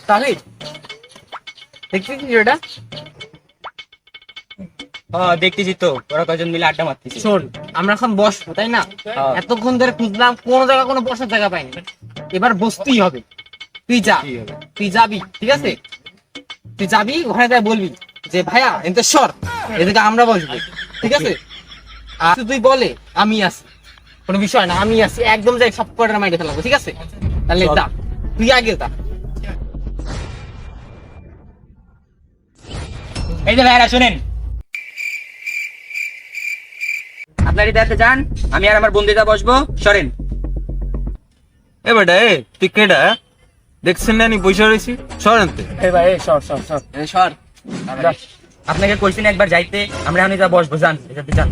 তাহলে দেখছিস এটা? দেখতেছি তো, ওরা কয়জন মিলে আড্ডা মারতেছি। শোন, আমরা এখন বসবো তাই না? এতক্ষণ ধরে খুঁজলাম, কোনো জায়গা কোনো বসার জায়গা পাইনি। এবার বসতেই হবে। তুই যা, তুই যাবি, ঠিক আছে? তুই যাবি, ওখানে যাই বলবি যে ভাইয়া এতে সর, এদিকে আমরা বসবো, ঠিক আছে? আর তুই বলে আমি আছি, কোনো বিষয় না, আমি আছি, একদম যাই সব কটার মাইরে ফেলাবো, ঠিক আছে? তাহলে যা, তুই আগে যা। এই যে ভাইরা শুনেন, আপনার ইদাতে যান, আমি আর আমার বন্ধুটা বসবো, সরেন। এ বেটা, তুই কেডা? দেখছেন না আমি বসে রয়েছি, সর আনতে। সর আপনাকে কইছি না একবার যাইতে, আমরা এখন যা বসবো, যান এটাতে যান।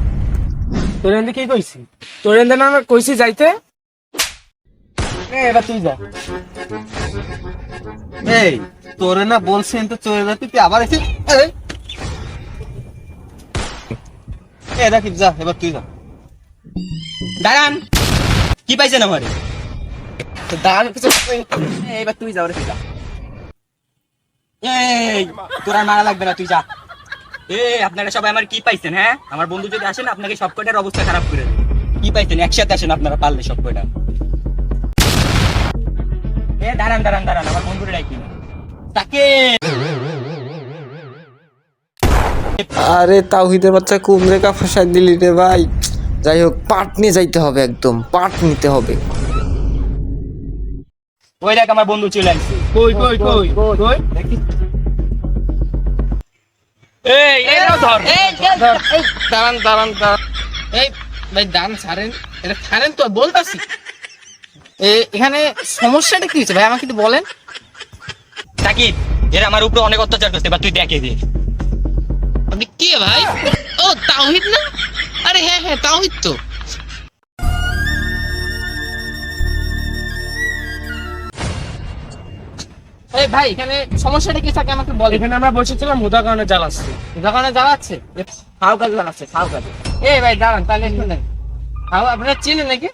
তোর এনে কি কইছি? তোর এনে না কইছি যাইতে? এবার তুই যা। এই তোরে না বলছেন তো চলে যাতে, তুই আবার এসে রাকিব যা, এবার তুই যা। দাঁড়ান, কি পাইছেন আমারে? এবার তুই যাও রে, তুই যা। এই তোর আর মারা লাগবে না, তুই যা। আপনারা সবাই আমার কি পাইছেন? হ্যাঁ, আমার বন্ধু যদি আসেন আপনাকে সব কয়টার অবস্থা খারাপ করে দেবে। কি পাইছেন? একসাথে আসেন আপনারা পারলে সব কয়টা। দাঁড়ান দাঁড়ান দাঁড়ান, আমার বন্ধুরে ডাকি তাকে। আরে তাওহিদের বাচ্চা কোন রেখা ফাঁসাই দিলি রে ভাই। যাই হোক, পাট নিয়ে যাইতে হবে, একদম পাট নিতে হবে। ওই দেখ আমার বন্ধু চলে আসছে। কই কই কই কই? এই ধর। দাঁড়ান দাঁড়ান দাঁড়ান। এই ভাই দাঁড়ান, ছাড়েন, এটা ছাড়েন তো, বলতাছি। এখানে সমস্যাটা কি হয়েছে ভাই, আমাকে একটু বলেন। সাকিব, এরা আমার উপরে অনেক অত্যাচার করছে, এবার তুই দেখে দে। আপনি কে ভাই? ও তাওহিদ না? আরে হ্যাঁ হ্যাঁ, তাওহিদ তো। এই ভাই, এখানে সমস্যাটা কি থাকে আমাকে বল। এখানে আমরা বসেছিলাম, হুদা কারণে জ্বালাচ্ছে। দোকানে জ্বালাচ্ছে, খাও কাজ জ্বালাচ্ছে, খাও কাজ। এই ভাই দাঁড়ান, তাহলে শুনেন, খাও আপনারা চিনেন নাকি?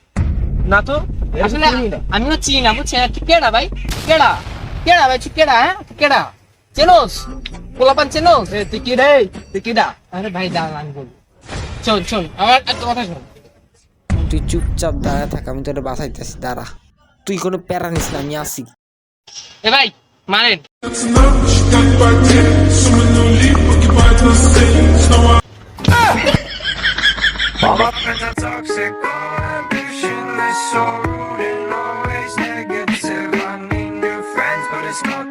না তো, আসলে আমিও চিনি না, বুঝছেন? তুই কেডা ভাই? কেডা কেডা ভাই? তুই কেডা? হ্যাঁ, তুই কেডা? চেনোস? পোলাপান চেনোস? তুই কি রে? তুই কেডা? আরে ভাই দাঁড়ান, আমি বলি। শোন শোন, আমার একটা কথা শোন। তুই চুপচাপ দাঁড়ায় থাক, আমি তোরে বাঁচাইতেছি, দাঁড়া। তুই কোনো প্যারা নিস না, আমি আসি। এ ভাই মারেন। Toxic ambition is so rude and always negative. I need new friends, but it's not